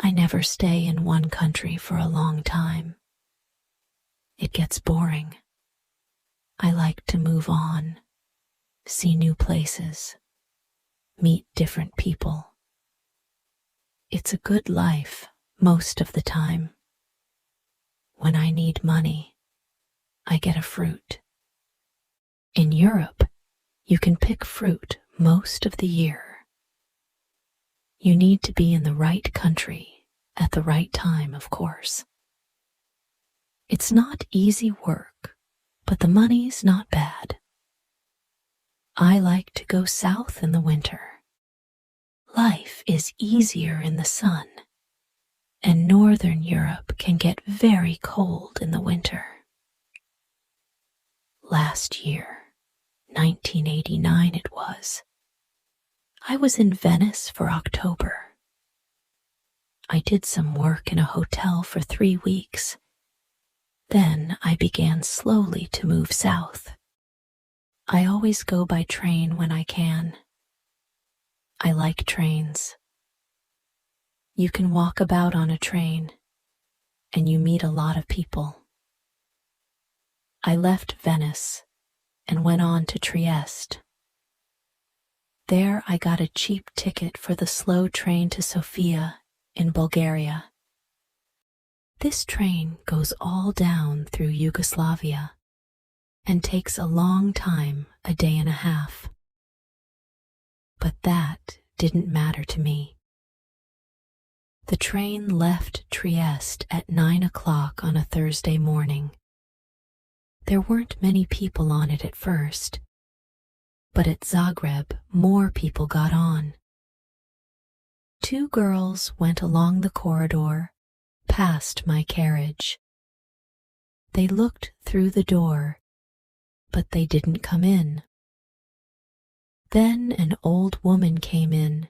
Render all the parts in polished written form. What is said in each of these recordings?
I never stay in one country for a long time. It gets boring. I like to move on, see new places, meet different people. It's a good life most of the time. When I need money, I get a fruit. In Europe, you can pick fruit most of the year. You need to be in the right country at the right time, of course. It's not easy work, but the money's not bad. I like to go south in the winter. Life is easier in the sun, and Northern Europe can get very cold in the winter. Last year, 1989 it was, I was in Venice for October. I did some work in a hotel for 3 weeks. Then I began slowly to move south. I always go by train when I can. I like trains. You can walk about on a train, and you meet a lot of people. I left Venice and went on to Trieste. There I got a cheap ticket for the slow train to Sofia in Bulgaria. This train goes all down through Yugoslavia and takes a long time, a day and a half. But that didn't matter to me. The train left Trieste at 9 o'clock on a Thursday morning. There weren't many people on it at first, but at Zagreb more people got on. 2 girls went along the corridor, past my carriage. They looked through the door, but they didn't come in. Then an old woman came in,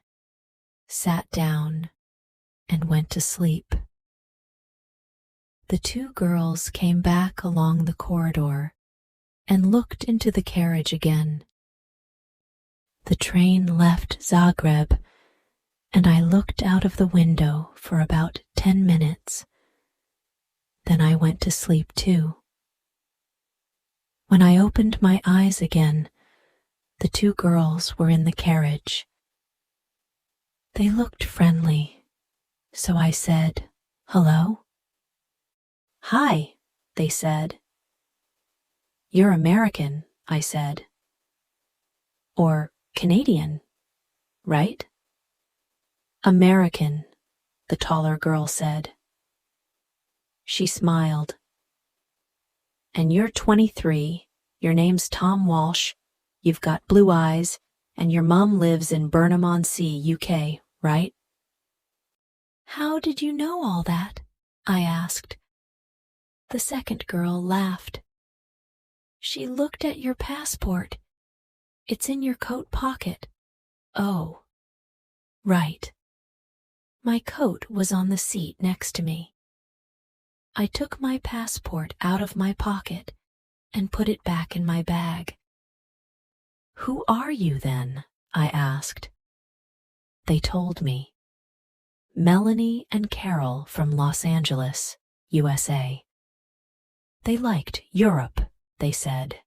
sat down, and went to sleep. The 2 girls came back along the corridor and looked into the carriage again. The train left Zagreb, and I looked out of the window for about 10 minutes. Then I went to sleep too. When I opened my eyes again, the 2 girls were in the carriage. They looked friendly, so I said, "Hello?" "Hi," they said. "You're American," I said. "Or Canadian, right?" "American," the taller girl said. She smiled. "And you're 23, your name's Tom Walsh, you've got blue eyes, and your mom lives in Burnham-on-Sea, UK, right?" "How did you know all that?" I asked. The second girl laughed. "She looked at your passport. It's in your coat pocket." "Oh, right." My coat was on the seat next to me. I took my passport out of my pocket and put it back in my bag. "Who are you then?" I asked. They told me. Melanie and Carol from Los Angeles, USA. They liked Europe, they said.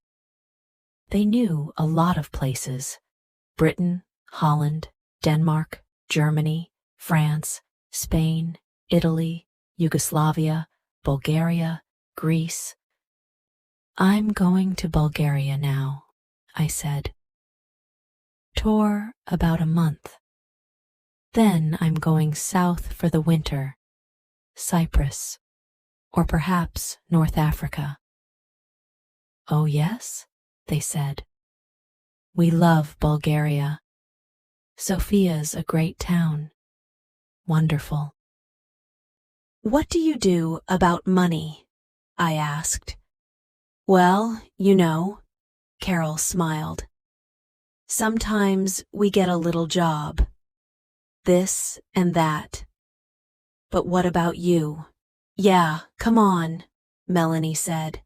They knew a lot of places: Britain, Holland, Denmark, Germany, France, Spain, Italy, Yugoslavia, Bulgaria, Greece. "I'm going to Bulgaria now," I said. "Tour about a month. Then I'm going south for the winter, Cyprus, or perhaps North Africa." "Oh yes?" they said. "We love Bulgaria. Sofia's a great town. Wonderful." "What do you do about money?" I asked. "Well, you know," Carol smiled. "Sometimes we get a little job. This and that. But what about you?" "Yeah, come on," Melanie said.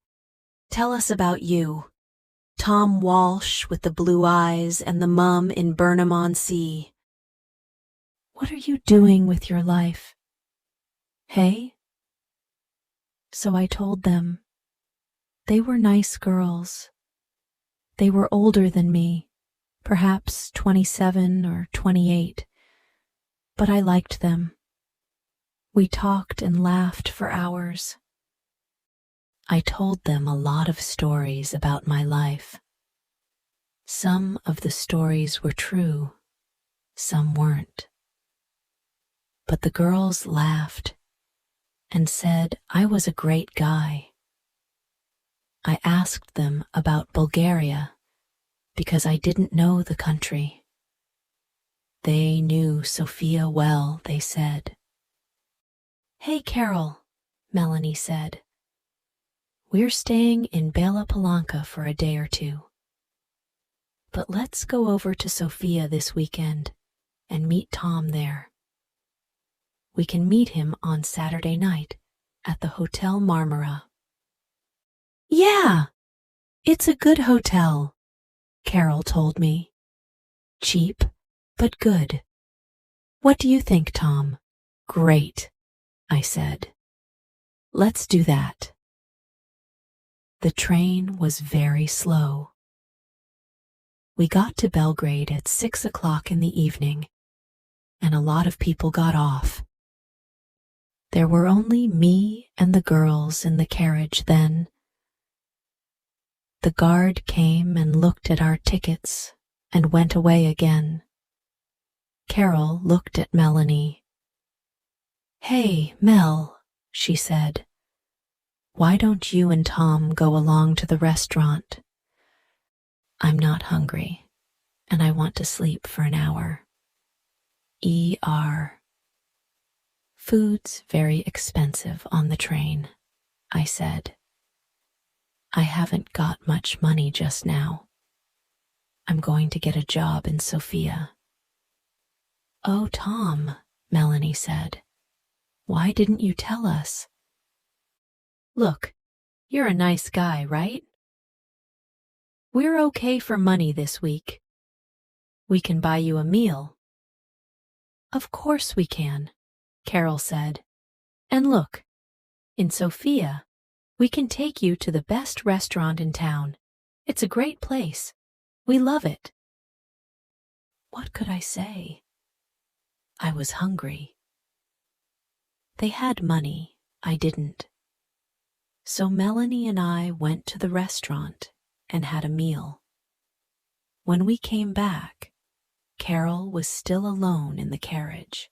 "Tell us about you. Tom Walsh with the blue eyes and the mum in Burnham-on-Sea. What are you doing with your life?" Hey? So I told them. They were nice girls. They were older than me, perhaps 27 or 28, but I liked them. We talked and laughed for hours. I told them a lot of stories about my life. Some of the stories were true, some weren't. But the girls laughed and said I was a great guy. I asked them about Bulgaria because I didn't know the country. They knew Sophia well, they said. Hey, Carol, Melanie said. We're staying in Bela Palanca for a day or two. But let's go over to Sofia this weekend and meet Tom there. We can meet him on Saturday night at the Hotel Marmara. Yeah, it's a good hotel, Carol told me. Cheap, but good. What do you think, Tom? Great, I said. Let's do that. The train was very slow. We got to Belgrade at 6 o'clock in the evening, and a lot of people got off. There were only me and the girls in the carriage then. The guard came and looked at our tickets and went away again. Carol looked at Melanie. Hey, Mel, she said. Why don't you and Tom go along to the restaurant? I'm not hungry, and I want to sleep for an hour. ER. Food's very expensive on the train, I said. I haven't got much money just now. I'm going to get a job in Sofia. Oh, Tom, Melanie said. Why didn't you tell us? Look, you're a nice guy, right? We're okay for money this week. We can buy you a meal. Of course we can, Carol said. And look, in Sofia, we can take you to the best restaurant in town. It's a great place. We love it. What could I say? I was hungry. They had money, I didn't. So Melanie and I went to the restaurant and had a meal. When we came back, Carol was still alone in the carriage.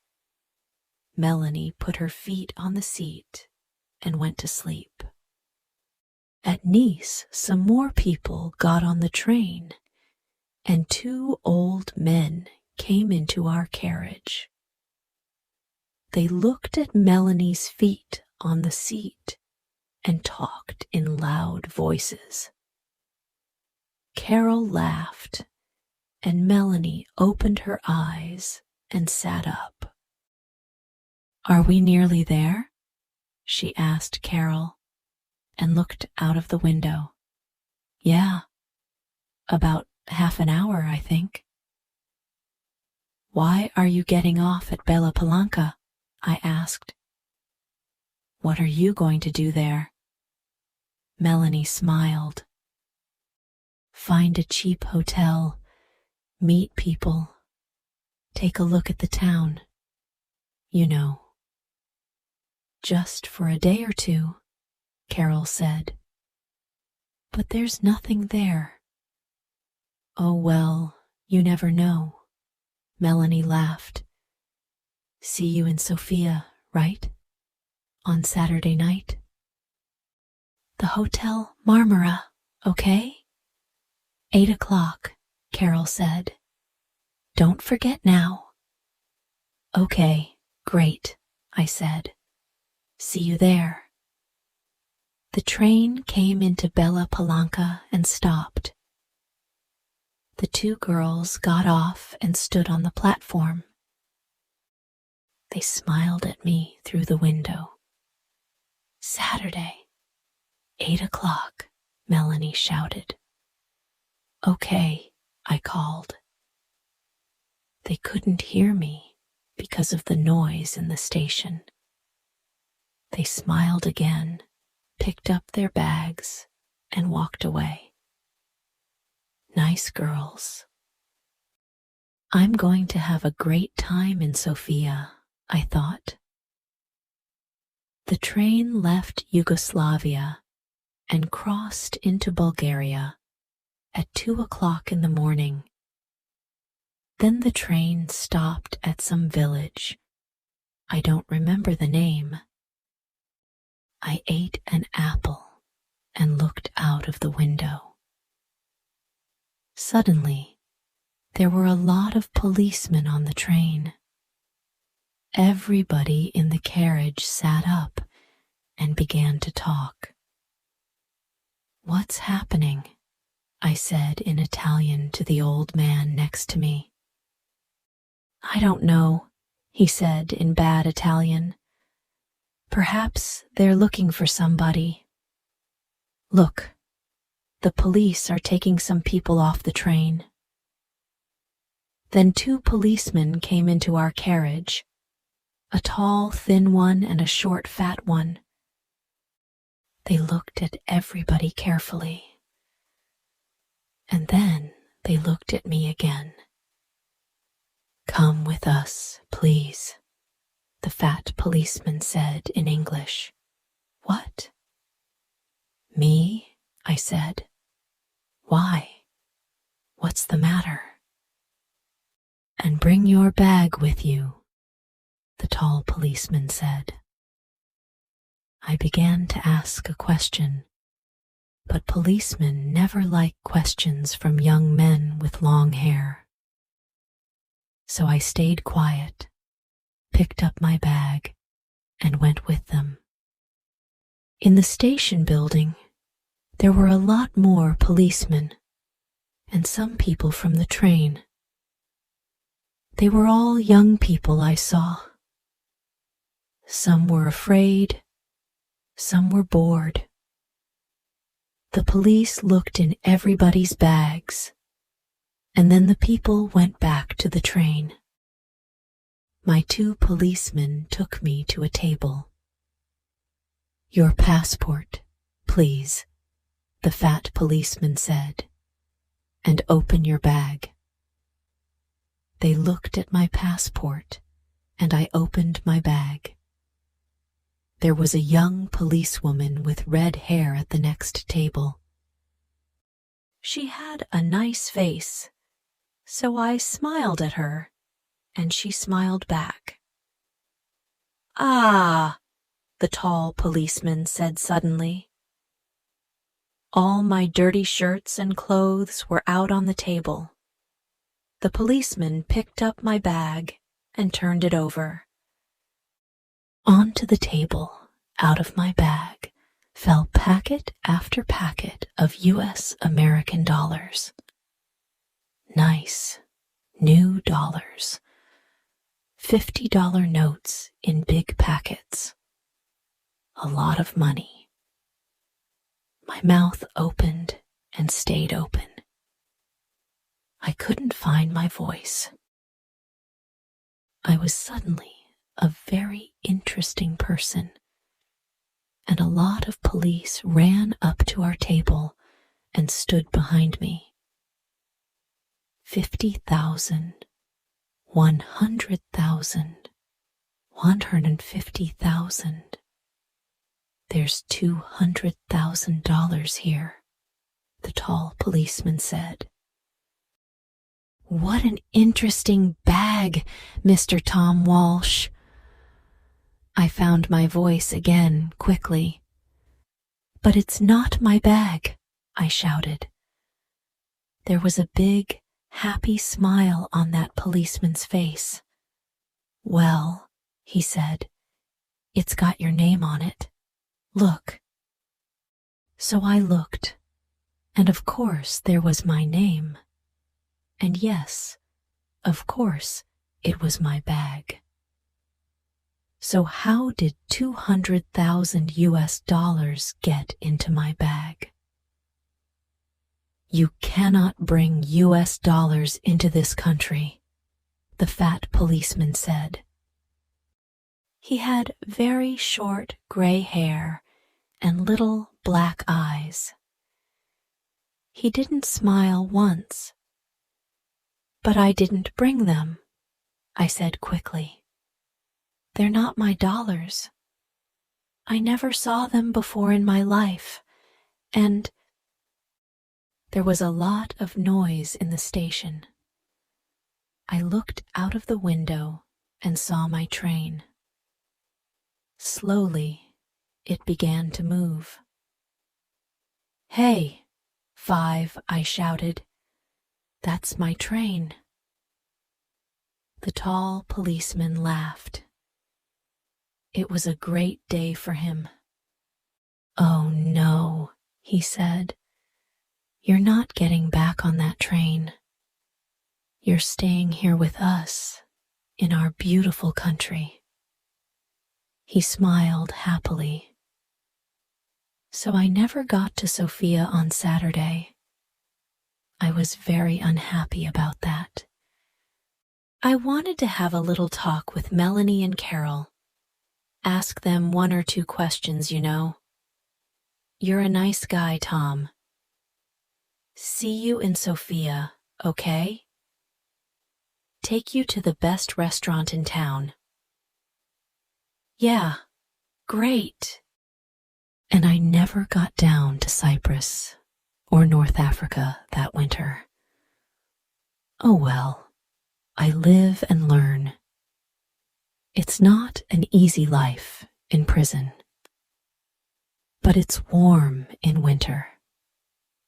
Melanie put her feet on the seat and went to sleep. At Nice, some more people got on the train, and 2 old men came into our carriage. They looked at Melanie's feet on the seat and talked in loud voices. Carol laughed, and Melanie opened her eyes and sat up. Are we nearly there? She asked Carol and looked out of the window. Yeah, about half an hour, I think. Why are you getting off at Bela Palanca? I asked. What are you going to do there? Melanie smiled. Find a cheap hotel, meet people, take a look at the town. You know. Just for a day or two, Carol said. But there's nothing there. Oh, well, you never know. Melanie laughed. See you in Sofia, right? On Saturday night? The Hotel Marmara, okay? 8 o'clock, Carol said. Don't forget now. Okay, great, I said. See you there. The train came into Bela Palanca and stopped. The 2 girls got off and stood on the platform. They smiled at me through the window. Saturday, 8 o'clock, Melanie shouted. Okay, I called. They couldn't hear me because of the noise in the station. They smiled again, picked up their bags, and walked away. Nice girls. I'm going to have a great time in Sofia, I thought. The train left Yugoslavia and crossed into Bulgaria at 2 o'clock in the morning. Then the train stopped at some village. I don't remember the name. I ate an apple and looked out of the window. Suddenly, there were a lot of policemen on the train. Everybody in the carriage sat up and began to talk. "What's happening?" I said in Italian to the old man next to me. "I don't know," he said in bad Italian. "Perhaps they're looking for somebody. Look, the police are taking some people off the train." Then 2 policemen came into our carriage, a tall, thin one and a short, fat one. They looked at everybody carefully, and then they looked at me again. "Come with us, please," the fat policeman said in English. "What? Me?" I said. "Why? What's the matter?" "And bring your bag with you," the tall policeman said. I began to ask a question, but policemen never like questions from young men with long hair. So I stayed quiet, picked up my bag, and went with them. In the station building, there were a lot more policemen and some people from the train. They were all young people I saw. Some were afraid, some were bored. The police looked in everybody's bags, and then the people went back to the train. My 2 policemen took me to a table. "Your passport, please," the fat policeman said, "and open your bag." They looked at my passport, and I opened my bag. There was a young policewoman with red hair at the next table. She had a nice face, so I smiled at her, and she smiled back. "Ah," the tall policeman said suddenly. All my dirty shirts and clothes were out on the table. The policeman picked up my bag and turned it over. Onto the table, out of my bag, fell packet after packet of US American dollars. Nice, new dollars. $50 notes in big packets. A lot of money. My mouth opened and stayed open. I couldn't find my voice. I was suddenly a very interesting person, and a lot of police ran up to our table and stood behind me. 50,000, 100,000, 150,000. There's $200,000 here, the tall policeman said. "What an interesting bag, Mr. Tom Walsh." I found my voice again quickly. "But it's not my bag," I shouted. There was a big, happy smile on that policeman's face. "Well," he said, "it's got your name on it. Look." So I looked, and of course there was my name. And yes, of course, it was my bag. So how did 200,000 US dollars get into my bag? "You cannot bring US dollars into this country," the fat policeman said. He had very short gray hair and little black eyes. He didn't smile once. But I didn't bring them, I said quickly. They're not my dollars. I never saw them before in my life, and there was a lot of noise in the station. I looked out of the window and saw my train. Slowly, it began to move. "Hey, 5," I shouted. "That's my train." The tall policeman laughed. It was a great day for him. "Oh no," he said. "You're not getting back on that train. You're staying here with us, in our beautiful country." He smiled happily. So I never got to Sofia on Saturday. I was very unhappy about that. I wanted to have a little talk with Melanie and Carol. Ask them 1 or 2 questions, you know. "You're a nice guy, Tom. See you in Sofia, okay? Take you to the best restaurant in town." "Yeah, great." And I never got down to Cyprus or North Africa that winter. Oh well, I live and learn. It's not an easy life in prison, but it's warm in winter,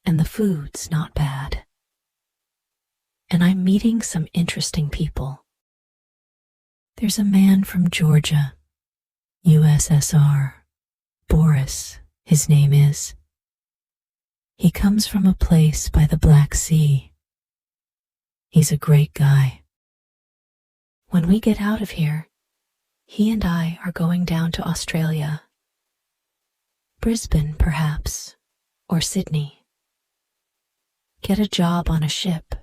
and the food's not bad. And I'm meeting some interesting people. There's a man from Georgia, USSR, Boris, his name is. He comes from a place by the Black Sea. He's a great guy. When we get out of here, he and I are going down to Australia. Brisbane, perhaps, or Sydney. Get a job on a ship.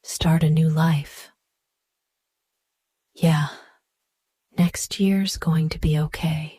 Start a new life. Yeah, next year's going to be okay.